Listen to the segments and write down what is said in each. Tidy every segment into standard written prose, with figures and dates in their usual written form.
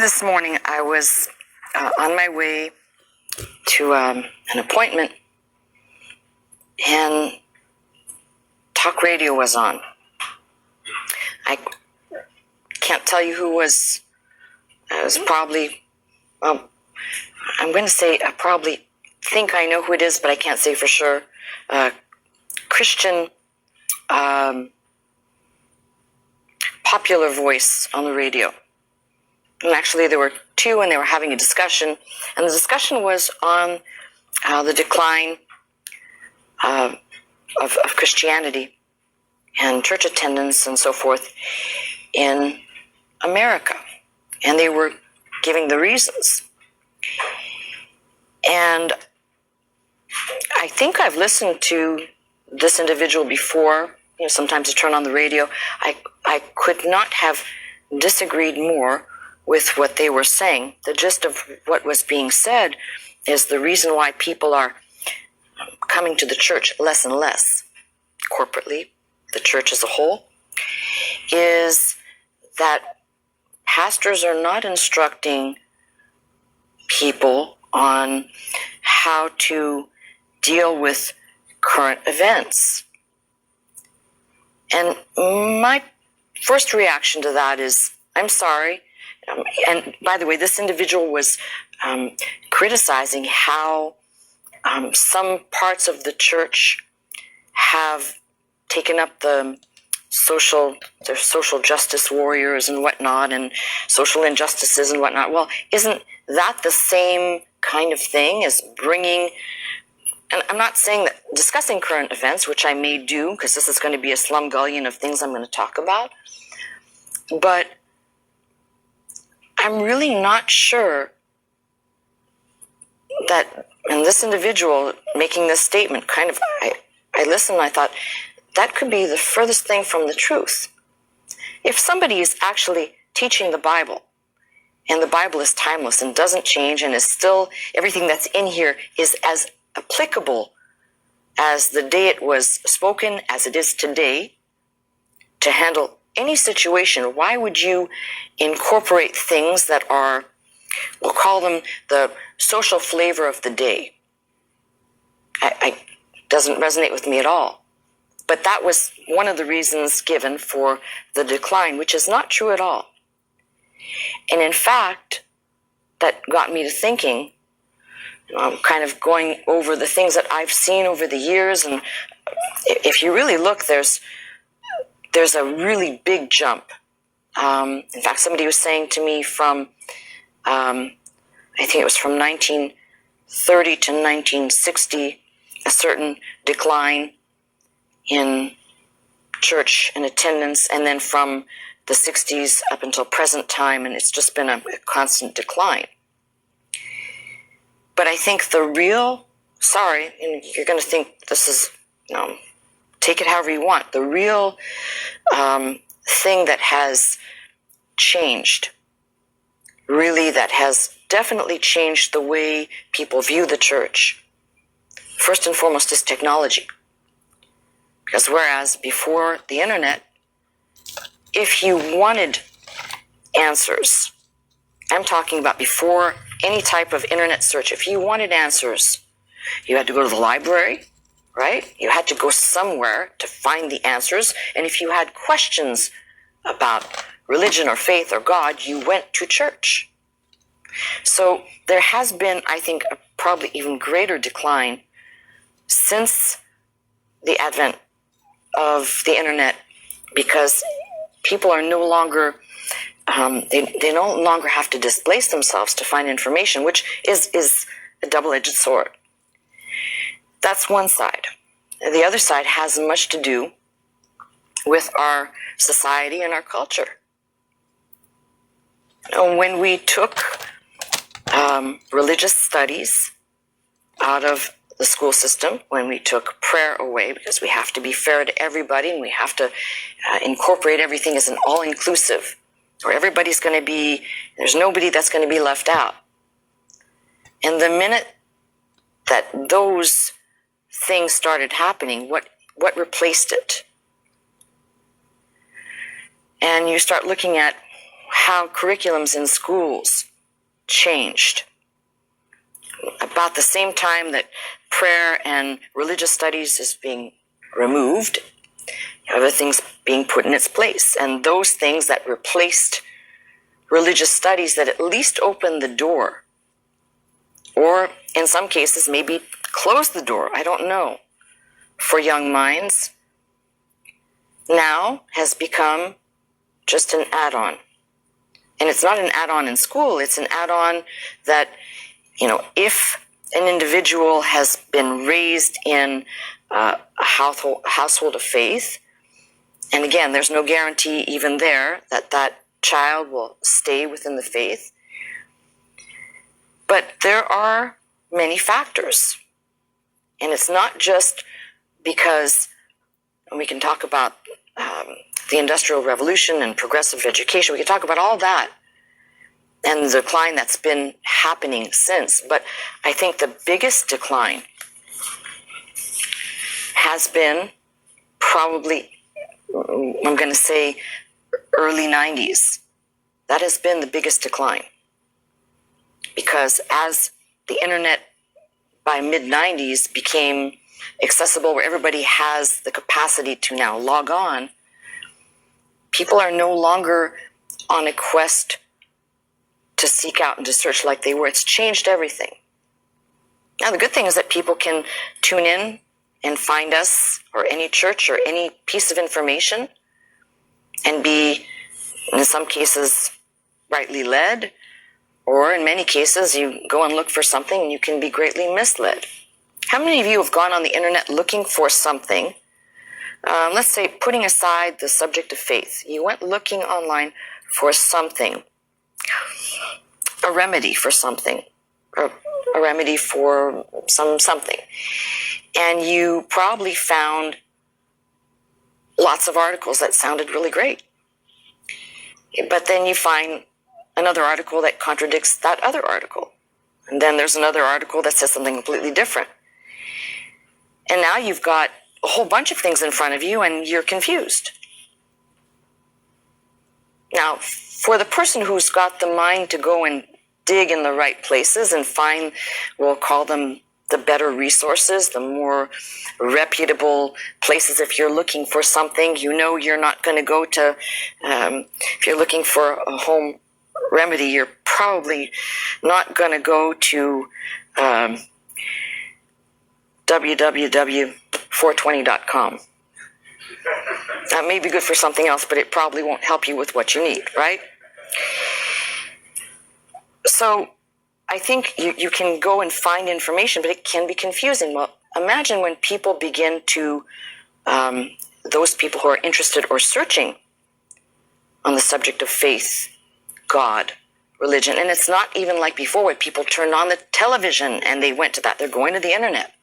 this morning I was on my way to an appointment, and talk radio was on. I can't tell you who was. It was probably, well, I'm going to say I probably think I know who it is, but I can't say for sure. Christian popular voice on the radio. And actually there were two, and they were having a discussion, and the discussion was on the decline of Christianity and church attendance and so forth in America. And they were giving the reasons. And I think I've listened to this individual before. You know, sometimes I turn on the radio. I could not have disagreed more with what they were saying. The gist of what was being said is the reason why people are coming to the church less and less, corporately, the church as a whole, is that pastors are not instructing people on how to deal with current events. And my first reaction to that is, I'm sorry. And by the way, this individual was criticizing how some parts of the church have taken up their social justice warriors and whatnot, and social injustices and whatnot. Well, isn't that the same kind of thing as bringing, and I'm not saying that discussing current events, which I may do, because this is going to be a slumgullion of things I'm going to talk about, but I'm really not sure that, and this individual making this statement, kind of, I listened and I thought, that could be the furthest thing from the truth. If somebody is actually teaching the Bible, and the Bible is timeless and doesn't change, and is still, everything that's in here is as applicable as the day it was spoken, as it is today, to handle any situation, why would you incorporate things that are, we'll call them the social flavor of the day? It doesn't resonate with me at all. But that was one of the reasons given for the decline, which is not true at all. And in fact, that got me to thinking, kind of going over the things that I've seen over the years. And if you really look, there's a really big jump. In fact, somebody was saying to me from, I think it was from 1930 to 1960, a certain decline in church and attendance, and then from the 60s up until present time, and it's just been a constant decline. But I think the real, sorry, and you're going to think this is, take it however you want, the real thing that has changed, really that has definitely changed the way people view the church, first and foremost, is technology. Because whereas before the internet, if you wanted answers, I'm talking about before any type of internet search, if you wanted answers, you had to go to the library, right? You had to go somewhere to find the answers. And if you had questions about religion or faith or God, you went to church. So there has been, I think, a probably even greater decline since the advent of the internet, because people are no longer, they no longer have to displace themselves to find information, which is a double-edged sword. That's one side. The other side has much to do with our society and our culture. When we took religious studies out of the school system, when we took prayer away, because we have to be fair to everybody and we have to incorporate everything as an all-inclusive, or everybody's going to be, there's nobody that's going to be left out. And the minute that those things started happening, what replaced it? And you start looking at how curriculums in schools changed. About the same time that prayer and religious studies is being removed, other things being put in its place. And those things that replaced religious studies that at least opened the door, or in some cases maybe closed the door, I don't know, for young minds, now has become just an add-on. And it's not an add-on in school, it's an add-on that, if an individual has been raised in a household of faith, and again, there's no guarantee even there that that child will stay within the faith, but there are many factors. And it's not just because, and we can talk about the Industrial Revolution and progressive education, we can talk about all that and the decline that's been happening since. But I think the biggest decline has been probably, I'm going to say, early 90s. That has been the biggest decline. Because as the internet by mid-90s became accessible, where everybody has the capacity to now log on, people are no longer on a quest to seek out and to search like they were. It's changed everything. Now, the good thing is that people can tune in and find us or any church or any piece of information and be, in some cases, rightly led, or in many cases, you go and look for something and you can be greatly misled. How many of you have gone on the internet looking for something? Let's say, putting aside the subject of faith, you went looking online for something, a remedy for something, or a remedy for something. And you probably found lots of articles that sounded really great. But then you find another article that contradicts that other article. And then there's another article that says something completely different. And now you've got a whole bunch of things in front of you and you're confused. Now, for the person who's got the mind to go and dig in the right places and find, we'll call them the better resources, the more reputable places. If you're looking for something, you're not going to go to, if you're looking for a home remedy, you're probably not going to go to www.420.com. That may be good for something else, but it probably won't help you with what you need, right? So I think you can go and find information, but it can be confusing. Well, imagine when people begin to, those people who are interested or searching on the subject of faith, God, religion, and it's not even like before where people turned on the television and they went to that. They're going to the internet.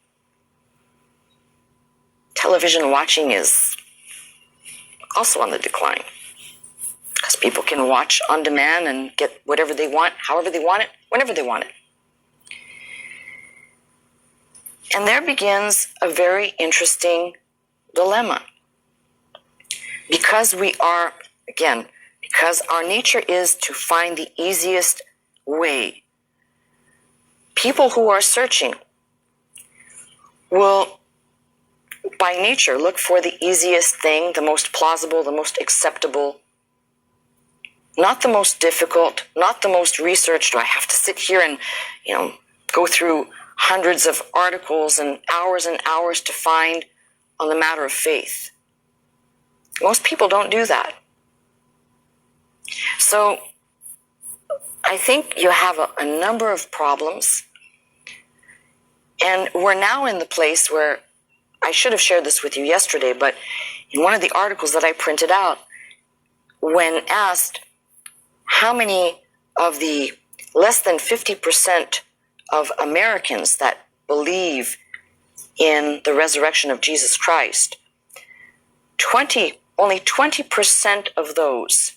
Television watching is also on the decline because people can watch on demand and get whatever they want, however they want it, whenever they want it. And there begins a very interesting dilemma. Because we are, again, because our nature is to find the easiest way, people who are searching will, by nature, look for the easiest thing, the most plausible, the most acceptable, not the most difficult, not the most researched. Do I have to sit here and, go through hundreds of articles and hours to find on the matter of faith? Most people don't do that. So I think you have a number of problems. And we're now in the place where, I should have shared this with you yesterday, but in one of the articles that I printed out, when asked how many of the less than 50% of Americans that believe in the resurrection of Jesus Christ, only 20% of those,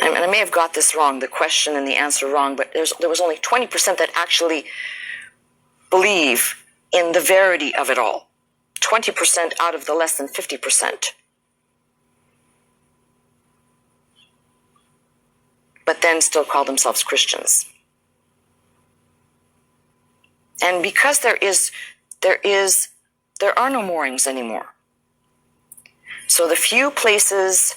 and I may have got this wrong, the question and the answer wrong, but there was only 20% that actually believe in the verity of it all. 20% out of the less than 50%. but then still call themselves Christians. And because there are no moorings anymore. So the few places,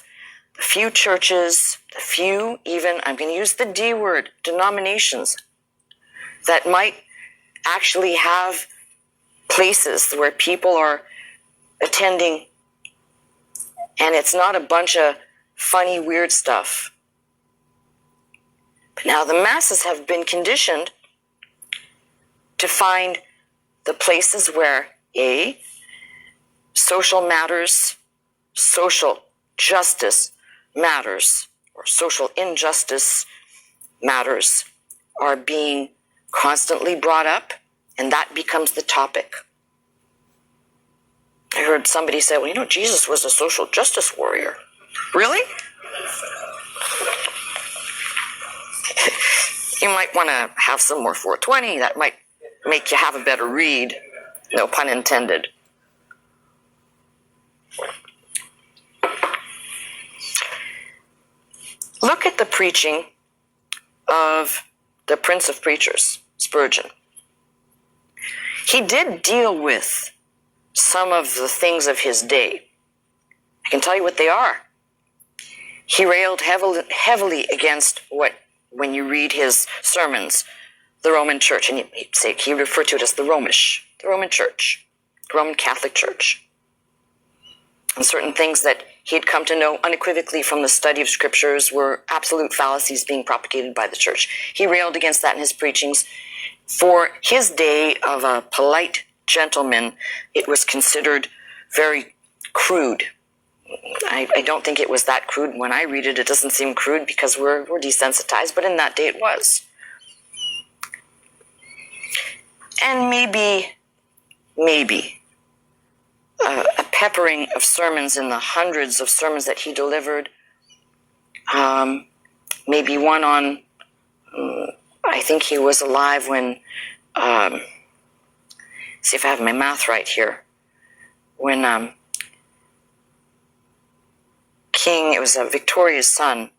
the few churches, the few even, I'm going to use the D word, denominations that might actually have places where people are attending, and it's not a bunch of funny, weird stuff. But now the masses have been conditioned to find the places where social matters, social justice matters, or social injustice matters are being constantly brought up, and that becomes the topic. I heard somebody say, well, Jesus was a social justice warrior. Really? You might want to have some more 420. That might make you have a better read. No pun intended. Look at the preaching of the Prince of Preachers, Spurgeon. He did deal with some of the things of his day. I can tell you what they are. He railed heavily against when you read his sermons, the Roman Church, and he referred to it as the Roman Church, the Roman Catholic Church, and certain things that he had come to know unequivocally from the study of scriptures were absolute fallacies being propagated by the church. He railed against that in his preachings. For his day of a polite gentleman, it was considered very crude. I don't think it was that crude. When I read it, it doesn't seem crude because we're desensitized, but in that day it was. And maybe a peppering of sermons in the hundreds of sermons that he delivered. Maybe one on, I think he was alive when, see if I have my math right here, when it was Victoria's son,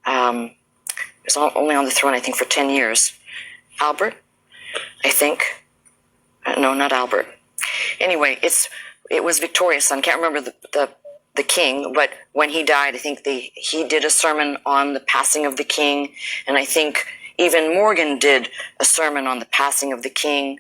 he was only on the throne, I think, for 10 years. Albert, I think. No, not Albert. Anyway, it was Victoria's son. Can't remember the king, but when he died, I think he did a sermon on the passing of the king, and I think even Morgan did a sermon on the passing of the king.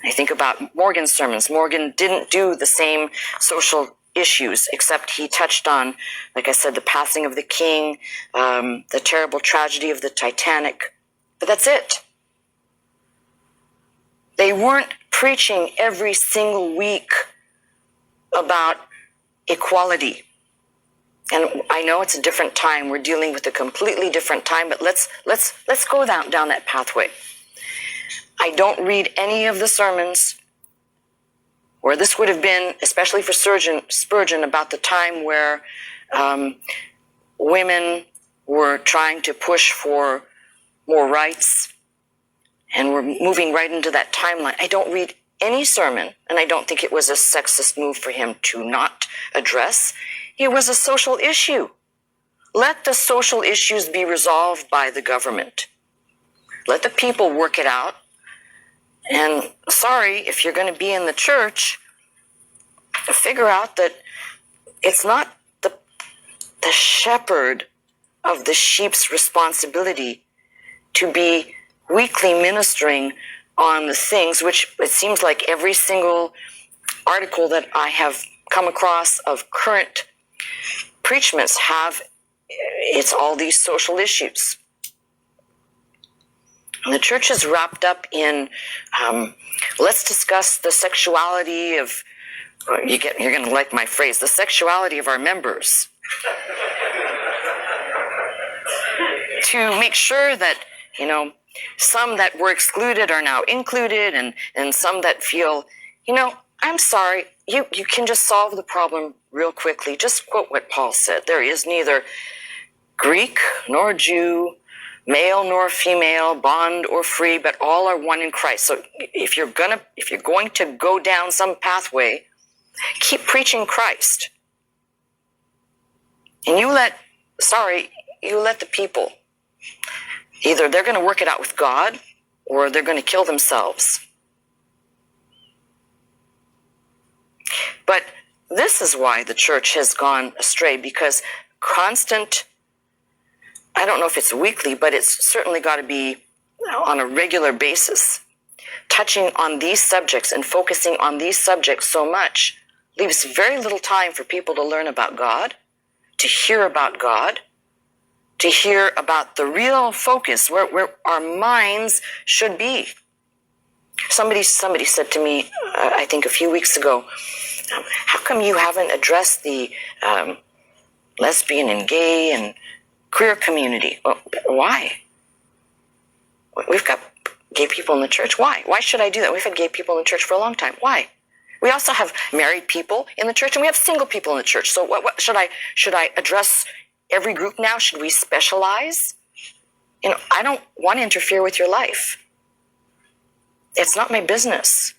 I think about Morgan's sermons. Morgan didn't do the same social issues, except he touched on, like I said, the passing of the king, the terrible tragedy of the Titanic, but that's it. They weren't preaching every single week about equality. And I know it's a different time. We're dealing with a completely different time, but let's go down that pathway. I don't read any of the sermons where this would have been, especially for Spurgeon, about the time where women were trying to push for more rights, and we're moving right into that timeline. I don't read any sermon, and I don't think it was a sexist move for him to not address. It was a social issue. Let the social issues be resolved by the government. Let the people work it out. And sorry, if you're going to be in the church, figure out that it's not the shepherd of the sheep's responsibility to be weekly ministering on the things which it seems like every single article that I have come across of current preachments it's all these social issues. And the church is wrapped up in, let's discuss the sexuality of, you're going to like my phrase, the sexuality of our members. To make sure that, some that were excluded are now included, and some that feel, I'm sorry, you can just solve the problem real quickly. Just quote what Paul said. There is neither Greek nor Jew, male nor female, bond or free, but all are one in Christ. So if you're going to go down some pathway, keep preaching Christ. And you let the people Either they're going to work it out with God or they're going to kill themselves. But this is why the church has gone astray, because constant, I don't know if it's weekly, but it's certainly got to be on a regular basis, touching on these subjects and focusing on these subjects so much leaves very little time for people to learn about God, to hear about God, to hear about the real focus, where our minds should be. Somebody said to me, I think a few weeks ago, how come you haven't addressed the lesbian and gay and queer community? Well, why? We've got gay people in the church. Why? Why should I do that? We've had gay people in the church for a long time. Why? We also have married people in the church, and we have single people in the church. So what should I address every group now? Should we specialize? I don't want to interfere with your life. It's not my business.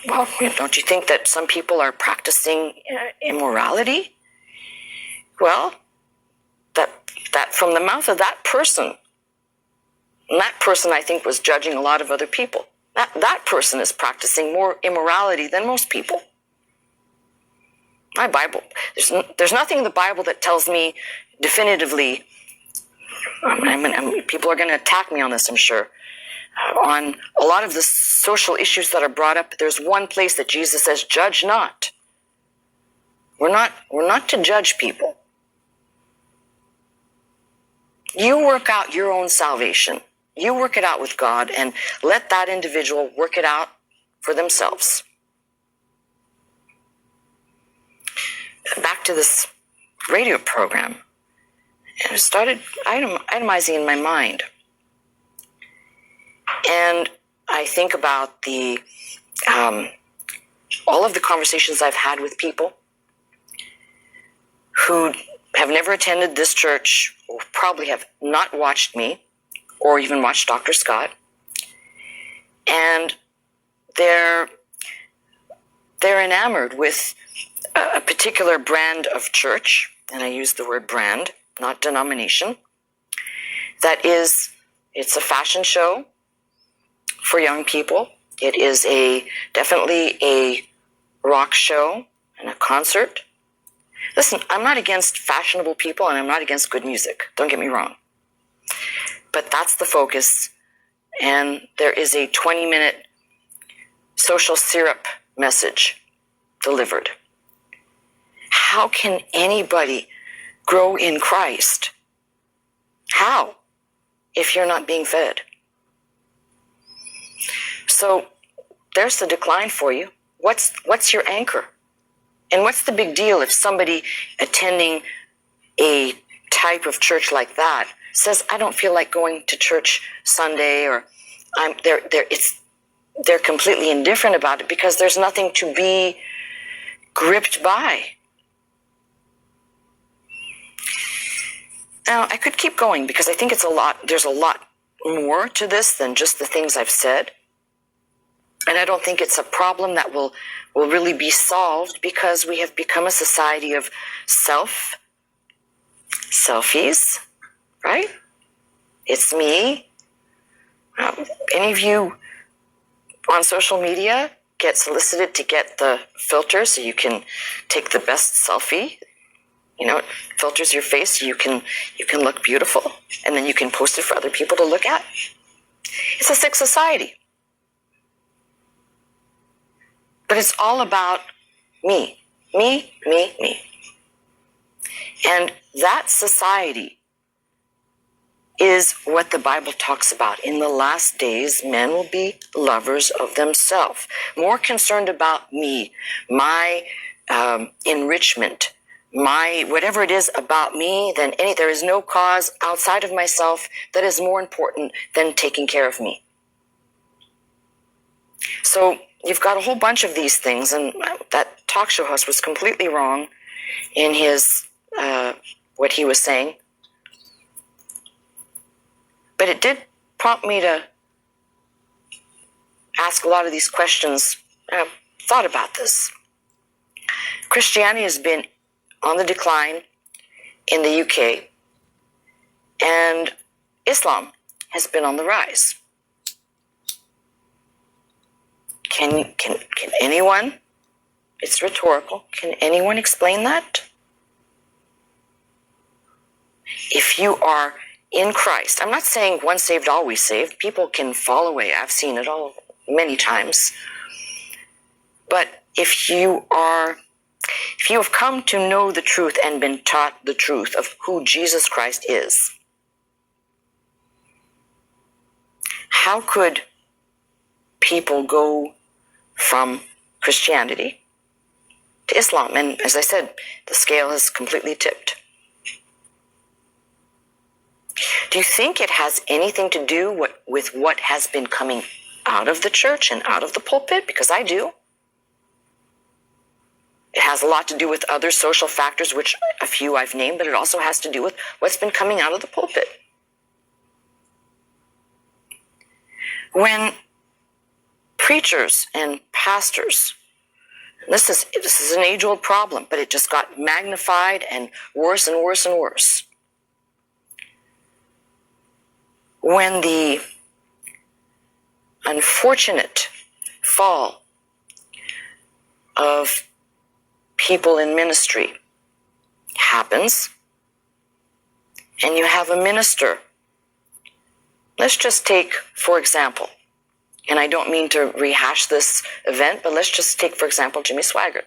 Well, don't you think that some people are practicing immorality? Well, that from the mouth of that person, and that person, I think, was judging a lot of other people. That person is practicing more immorality than most people. My Bible, there's nothing in the Bible that tells me definitively, people are going to attack me on this, I'm sure, on a lot of the social issues that are brought up. There's one place that Jesus says, judge not. We're not to judge people. You work out your own salvation. You work it out with God and let that individual work it out for themselves. Back to this radio program. I started itemizing in my mind. And I think about all of the conversations I've had with people who have never attended this church, or probably have not watched me, or even watched Dr. Scott. And they're enamored with a particular brand of church, and I use the word brand, not denomination. It's a fashion show for young people. It is definitely a rock show and a concert. Listen, I'm not against fashionable people, and I'm not against good music. Don't get me wrong. But that's the focus, and there is a 20-minute social syrup message delivered. How can anybody grow in Christ? How? If you're not being fed. So there's the decline for you. What's your anchor? And what's the big deal if somebody attending a type of church like that says, I don't feel like going to church Sunday, or they're completely indifferent about it because there's nothing to be gripped by. Now, I could keep going because I think there's a lot more to this than just the things I've said. And I don't think it's a problem that will really be solved because we have become a society of selfies, right? It's me. Any of you on social media get solicited to get the filter so you can take the best selfie? It filters your face so you can look beautiful, and then you can post it for other people to look at. It's a sick society. But it's all about me. Me, me, me. And that society is what the Bible talks about. In the last days, men will be lovers of themselves, more concerned about me, my enrichment, my whatever it is about me than there is no cause outside of myself that is more important than taking care of me. So you've got a whole bunch of these things, and that talk show host was completely wrong in his what he was saying. But it did prompt me to ask a lot of these questions. I've thought about this. Christianity has been on the decline in the UK, And Islam has been on the rise. Can anyone, it's rhetorical, can anyone explain that? If you are in Christ, I'm not saying once saved, always saved. People can fall away. I've seen it all many times. But if you have come to know the truth and been taught the truth of who Jesus Christ is, how could people go from Christianity to Islam? And as I said, the scale has completely tipped. Do you think it has anything to do with what has been coming out of the church and out of the pulpit? Because I do. It has a lot to do with other social factors, which a few I've named, but it also has to do with what's been coming out of the pulpit. When preachers and pastors, this is an age-old problem, but it just got magnified and worse and worse and worse. When the unfortunate fall of people in ministry happens, and you have a minister, let's just take, for example, and I don't mean to rehash this event, but let's just take, for example, Jimmy Swaggart,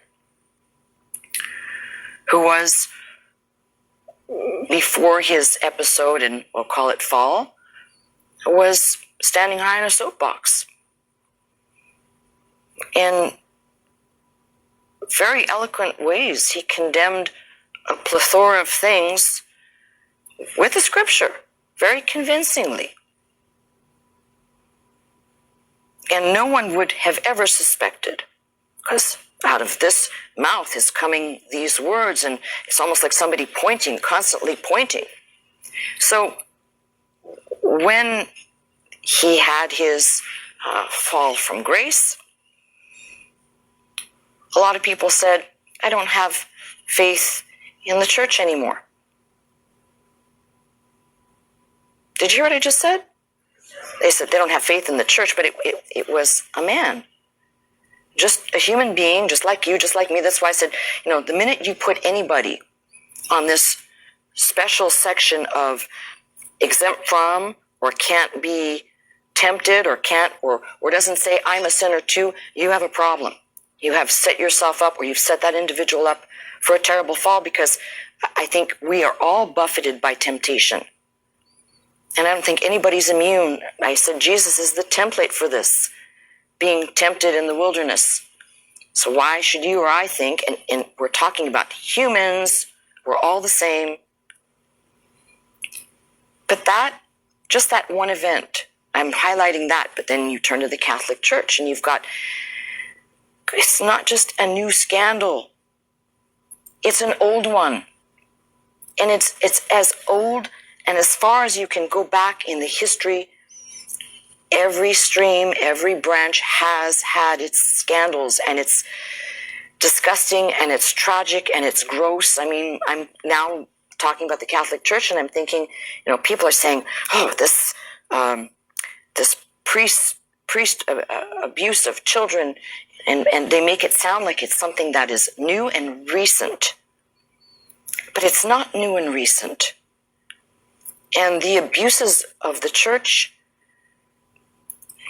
who was, before his episode, and we'll call it fall, was standing high in a soapbox. In very eloquent ways, he condemned a plethora of things with the scripture, very convincingly. And no one would have ever suspected, because out of this mouth is coming these words, and it's almost like somebody pointing, constantly pointing. So when he had his fall from grace, a lot of people said, I don't have faith in the church anymore. Did you hear what I just said? They said they don't have faith in the church, but it was a man. Just a human being, just like you, just like me. That's why I said, the minute you put anybody on this special section of exempt from, or can't be tempted, or can't, or doesn't say, I'm a sinner too, you have a problem. You have set yourself up, or you've set that individual up for a terrible fall, because I think we are all buffeted by temptation. And I don't think anybody's immune. I said Jesus is the template for this, being tempted in the wilderness. So why should you or I think, and we're talking about humans, we're all the same. But just that one event, I'm highlighting that, but then you turn to the Catholic Church and you've got, it's not just a new scandal. It's an old one. And it's as old and as far as you can go back in the history. Every stream, every branch has had its scandals, and it's disgusting, and it's tragic, and it's gross. I mean, I'm now talking about the Catholic Church, and I'm thinking, people are saying, oh, this priest abuse of children, and they make it sound like it's something that is new and recent. But it's not new and recent. And the abuses of the church,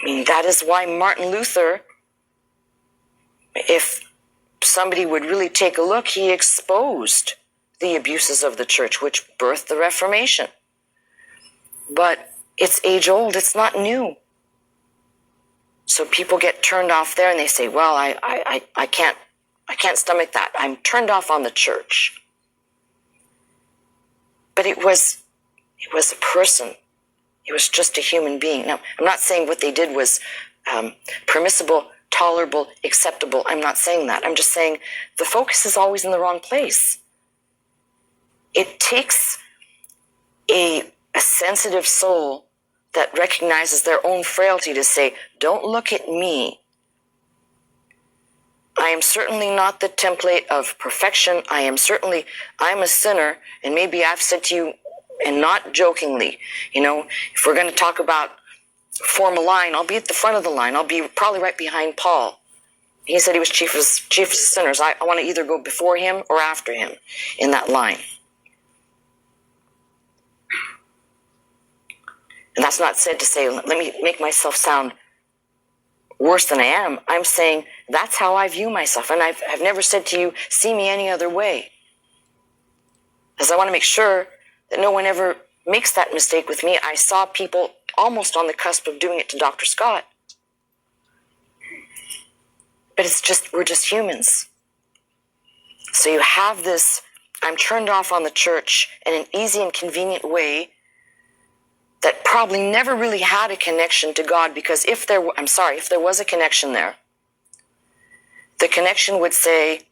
that is why Martin Luther, if somebody would really take a look, he exposed the abuses of the church, which birthed the Reformation. But it's age old, it's not new. So people get turned off there and they say, well, I can't stomach that. I'm turned off on the church. But it was a person. It was just a human being. Now, I'm not saying what they did was permissible, tolerable, acceptable. I'm not saying that. I'm just saying the focus is always in the wrong place. It takes a sensitive soul that recognizes their own frailty to say, don't look at me. I am certainly not the template of perfection. I'm a sinner, and maybe I've said to you and not jokingly. If we're going to talk about form a line, I'll be at the front of the line. I'll be probably right behind Paul. He said he was chief of sinners. I want to either go before him or after him in that line. And that's not said to say, let me make myself sound worse than I am. I'm saying that's how I view myself. And I've never said to you, see me any other way. Because I want to make sure that no one ever makes that mistake with me. I saw people almost on the cusp of doing it to Dr. Scott. But we're just humans. So you have this, I'm turned off on the church in an easy and convenient way that probably never really had a connection to God, because if there was a connection there, the connection would say,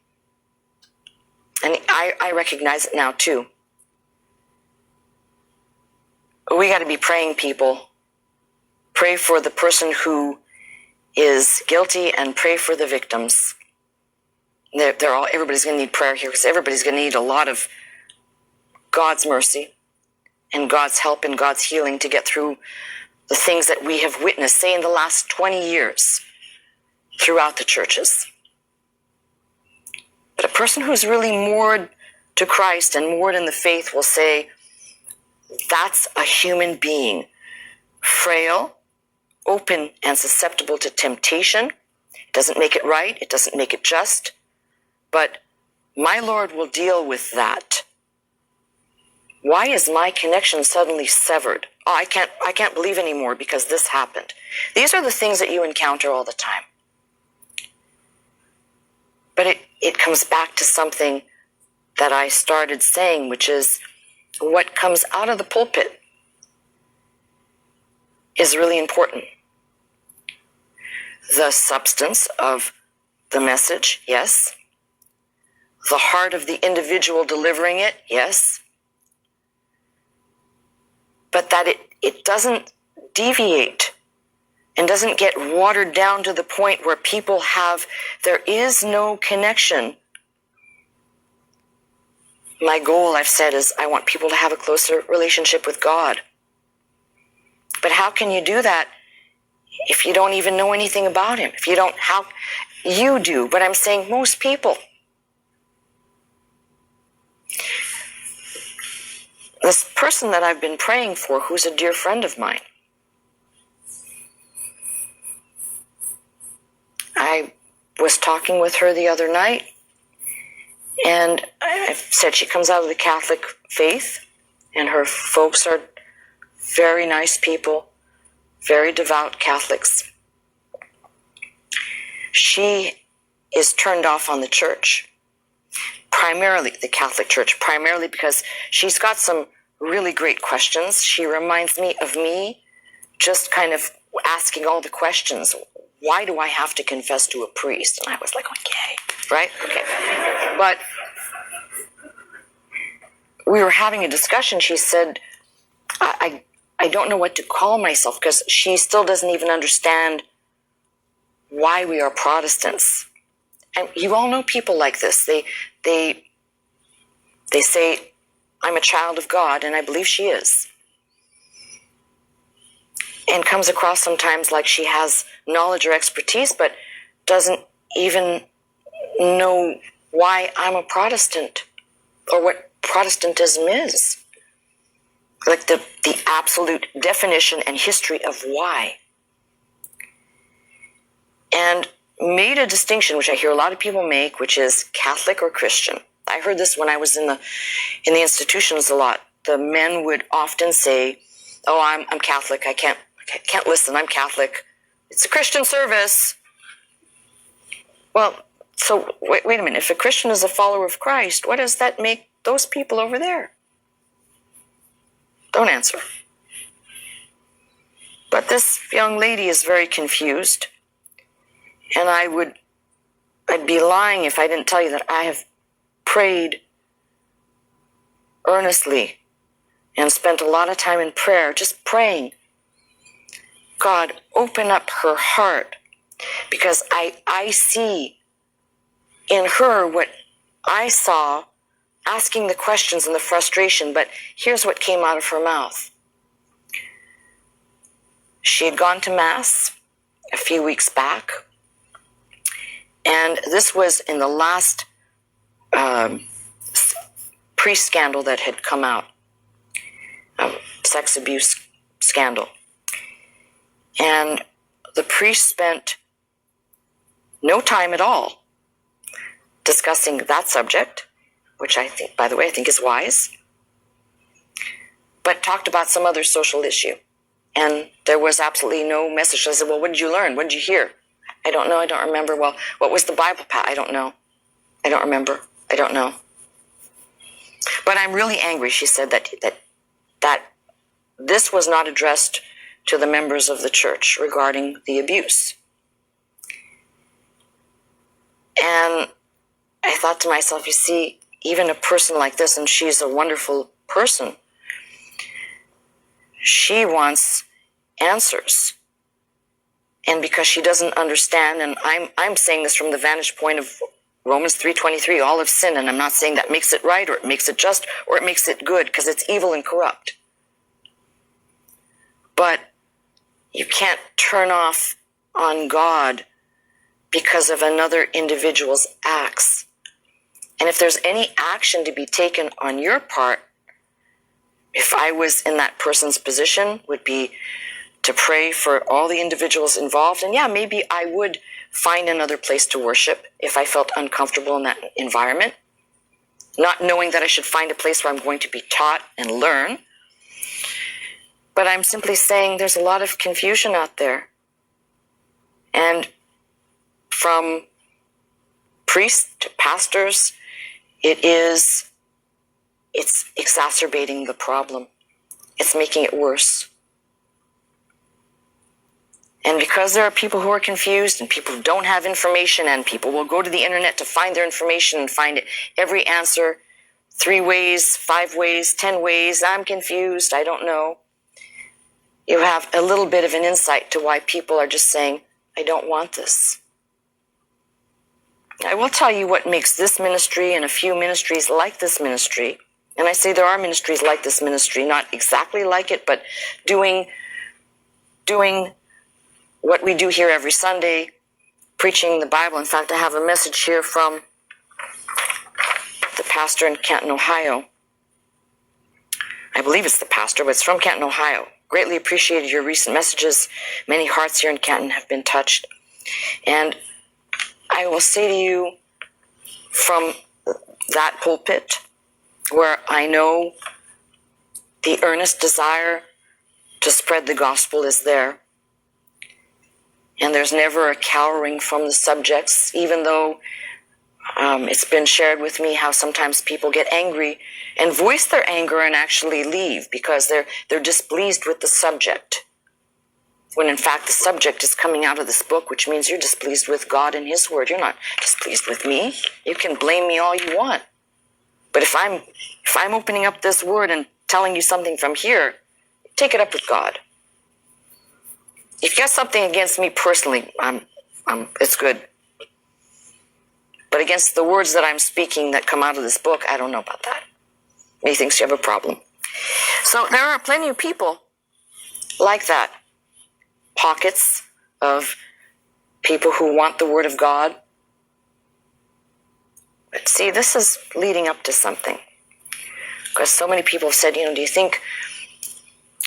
and I recognize it now too, we got to be praying people. Pray for the person who is guilty and pray for the victims. Everybody's going to need prayer here, because everybody's going to need a lot of God's mercy and God's help and God's healing to get through the things that we have witnessed, say, in the last 20 years throughout the churches. But a person who's really moored to Christ and moored in the faith will say, that's a human being, frail, open and susceptible to temptation. It doesn't make it right. It doesn't make it just. But my Lord will deal with that. Why is my connection suddenly severed? Oh, I can't believe anymore because this happened. These are the things that you encounter all the time. But it comes back to something that I started saying, which is what comes out of the pulpit is really important. The substance of the message, yes. The heart of the individual delivering it, yes. But that it doesn't deviate and doesn't get watered down to the point where people there is no connection. My goal, I've said, is I want people to have a closer relationship with God. But how can you do that if you don't even know anything about him? You do, but I'm saying most people. This person that I've been praying for, who's a dear friend of mine, I was talking with her the other night, and I said she comes out of the Catholic faith, and her folks are very nice people, very devout Catholics. She is turned off on the church, primarily the Catholic Church, primarily because she's got some really great questions. She reminds me of me, just kind of asking all the questions. Why do I have to confess to a priest? And I was like, okay, right? Okay. But we were having a discussion. She said, I don't know what to call myself, because she still doesn't even understand why we are Protestants. And you all know people like this. They say, I'm a child of God, and I believe she is. And comes across sometimes like she has knowledge or expertise, but doesn't even know why I'm a Protestant or what Protestantism is. Like the absolute definition and history of why. And made a distinction, which I hear a lot of people make, which is Catholic or Christian. I heard this when I was in the institutions a lot. The men would often say, "Oh, I'm Catholic. I can't listen. I'm Catholic. It's a Christian service." Well, so wait a minute. If a Christian is a follower of Christ, what does that make those people over there? Don't answer. But this young lady is very confused, and I'd be lying if I didn't tell you that I have prayed earnestly and spent a lot of time in prayer, just praying, God, open up her heart, because I see in her what I saw asking the questions and the frustration, but here's what came out of her mouth. She had gone to Mass a few weeks back, and this was in the last priest scandal that had come out, sex abuse scandal. And the priest spent no time at all discussing that subject, which I think, by the way, I think is wise, but talked about some other social issue. And there was absolutely no message. I said, well, what did you learn? What did you hear? I don't know. I don't remember. Well, what was the Bible? I don't know. I don't remember. I don't know. But I'm really angry, she said, that this was not addressed to the members of the church regarding the abuse. And I thought to myself, you see, even a person like this, and she's a wonderful person, she wants answers. And because she doesn't understand, and I'm saying this from the vantage point of Romans 3:23, all have sinned, and I'm not saying that makes it right, or it makes it just, or it makes it good, because it's evil and corrupt. But you can't turn off on God because of another individual's acts. And if there's any action to be taken on your part, if I was in that person's position, would be to pray for all the individuals involved. And yeah, maybe I would find another place to worship if I felt uncomfortable in that environment, not knowing that I should find a place where I'm going to be taught and learn. But I'm simply saying there's a lot of confusion out there. And from priests to pastors, it's exacerbating the problem. It's making it worse. And because there are people who are confused and people who don't have information, and people will go to the internet to find their information and find every answer 3 ways, 5 ways, 10 ways. I'm confused. I don't know. You have a little bit of an insight to why people are just saying, I don't want this. I will tell you what makes this ministry and a few ministries like this ministry, and I say there are ministries like this ministry, not exactly like it, but doing what we do here every Sunday, preaching the Bible. In fact, I have a message here from the pastor in Canton, Ohio. I believe it's the pastor, but it's from Canton, Ohio. Greatly appreciated your recent messages. Many hearts here in Canton have been touched. And I will say to you from that pulpit, where I know the earnest desire to spread the gospel is there, and there's never a cowering from the subjects, even though it's been shared with me how sometimes people get angry and voice their anger and actually leave because they're displeased with the subject, when in fact the subject is coming out of this book, which means you're displeased with God and His Word. You're not displeased with me. You can blame me all you want, but if I'm opening up this Word and telling you something from here, take it up with God. If you got something against me personally, it's good. But against the words that I'm speaking that come out of this book, I don't know about that. Methinks you have a problem. So there are plenty of people like that. Pockets of people who want the Word of God. But see, this is leading up to something. Because so many people have said, do you think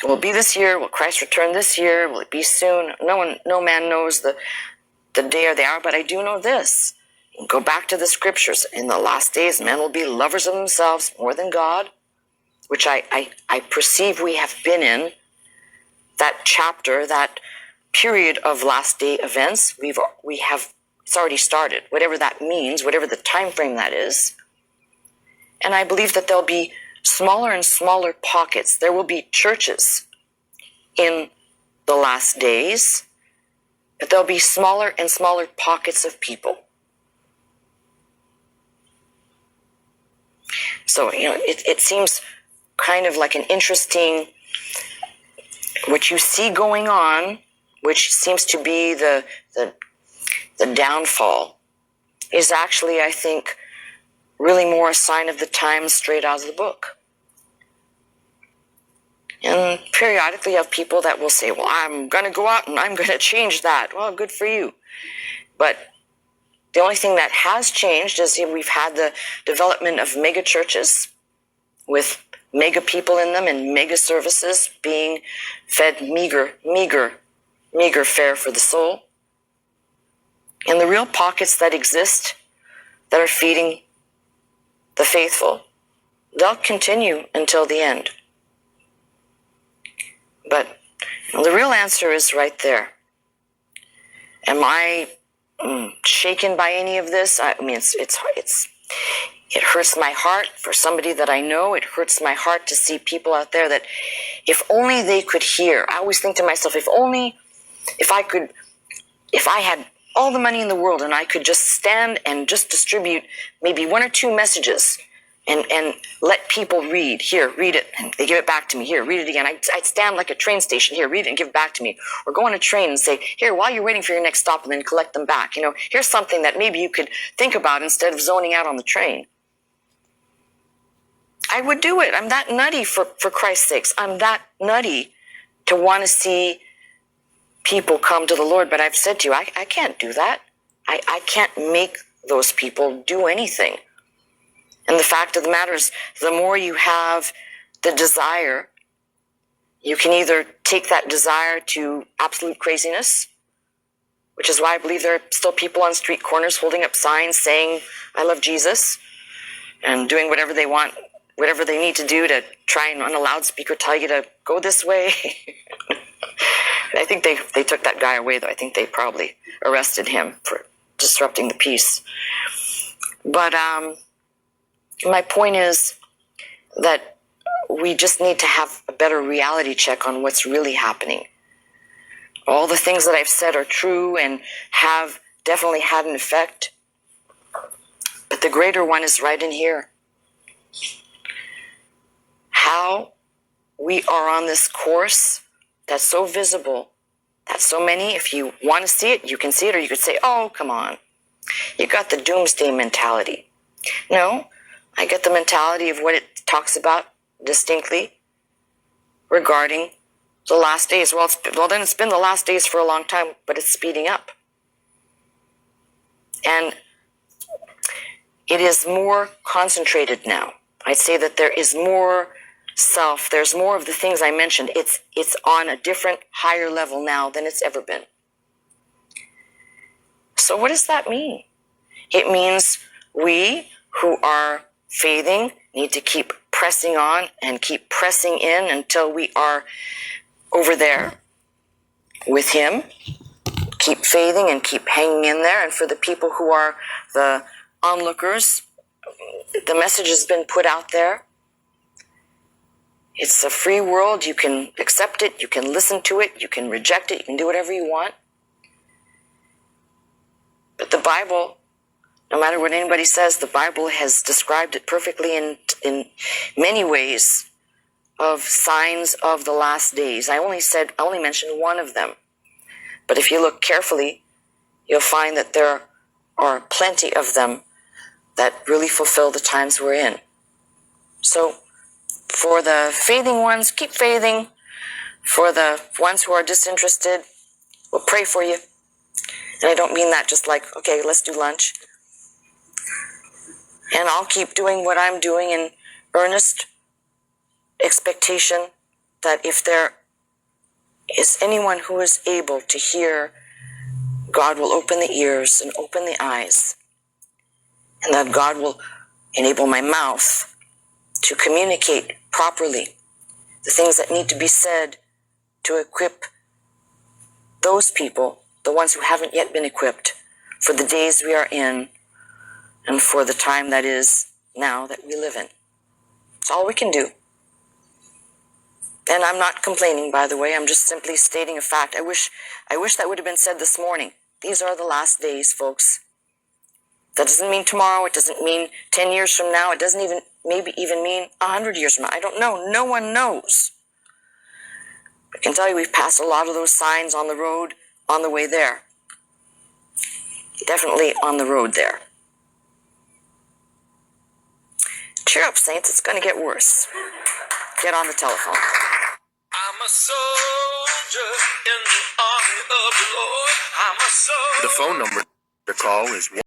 will it be this year? Will Christ return this year? Will it be soon? No man knows the day or the hour, but I do know this. Go back to the scriptures. In the last days, men will be lovers of themselves more than God, which I perceive we have been in that chapter, that period of last day events. It's already started, whatever that means, whatever the time frame that is. And I believe that there'll be smaller and smaller pockets. There will be churches in the last days, but there'll be smaller and smaller pockets of people. So, it seems kind of like an interesting, what you see going on, which seems to be the downfall, is actually, I think, really more a sign of the times straight out of the book. And periodically you have people that will say, well, I'm going to go out and I'm going to change that. Well, good for you. But the only thing that has changed is we've had the development of mega churches with mega people in them and mega services being fed meager fare for the soul. And the real pockets that exist that are feeding the faithful, they'll continue until the end. But the real answer is right there. Am I shaken by any of this? I mean, it hurts my heart for somebody that I know. It hurts my heart to see people out there that if only they could hear. I always think to myself, if I had all the money in the world and I could just stand and just distribute maybe one or two messages and let people read. Here, read it. And they give it back to me. Here, read it again. I'd stand like a train station. Here, read it and give it back to me. Or go on a train and say, here, while you're waiting for your next stop, and then collect them back. Here's something that maybe you could think about instead of zoning out on the train. I would do it. I'm that nutty for Christ's sakes. I'm that nutty to want to see people come to the Lord. But I've said to you, I can't do that. I can't make those people do anything. And the fact of the matter is, the more you have the desire, you can either take that desire to absolute craziness, which is why I believe there are still people on street corners holding up signs saying, I love Jesus, and doing whatever they want, whatever they need to do to try and on a loudspeaker tell you to go this way. I think they took that guy away, though. I think they probably arrested him for disrupting the peace. But my point is that we just need to have a better reality check on what's really happening. All the things that I've said are true and have definitely had an effect. But the greater one is right in here. How we are on this course that's so visible, that so many, if you want to see it, you can see it, or you could say, oh, come on. You got the doomsday mentality. No, I get the mentality of what it talks about distinctly regarding the last days. Well, then it's been the last days for a long time, but it's speeding up. And it is more concentrated now. I'd say that there is more self. There's more of the things I mentioned. It's on a different, higher level now than it's ever been. So what does that mean? It means we who are faithing need to keep pressing on and keep pressing in until we are over there with Him. Keep faithing and keep hanging in there. And for the people who are the onlookers, the message has been put out there. It's a free world. You can accept it. You can listen to it. You can reject it. You can do whatever you want. But the Bible, no matter what anybody says, the Bible has described it perfectly in many ways of signs of the last days. I only mentioned one of them. But if you look carefully, you'll find that there are plenty of them that really fulfill the times we're in. So for the faithing ones, keep faithing. For the ones who are disinterested, we'll pray for you. And I don't mean that just like, okay, let's do lunch. And I'll keep doing what I'm doing in earnest expectation that if there is anyone who is able to hear, God will open the ears and open the eyes. And that God will enable my mouth to communicate properly the things that need to be said to equip those people, the ones who haven't yet been equipped, for the days we are in and for the time that is now that we live in. It's all we can do. And I'm not complaining, by the way. I'm just simply stating a fact. I wish that would have been said this morning. These are the last days, folks. That doesn't mean tomorrow. It doesn't mean 10 years from now. It doesn't maybe even mean 100 years from now. I don't know. No one knows. I can tell you we've passed a lot of those signs on the road on the way there. Definitely on the road there. Cheer up, saints. It's going to get worse. Get on the telephone. I'm a soldier in the army of the Lord. I'm a soldier. The phone number to call is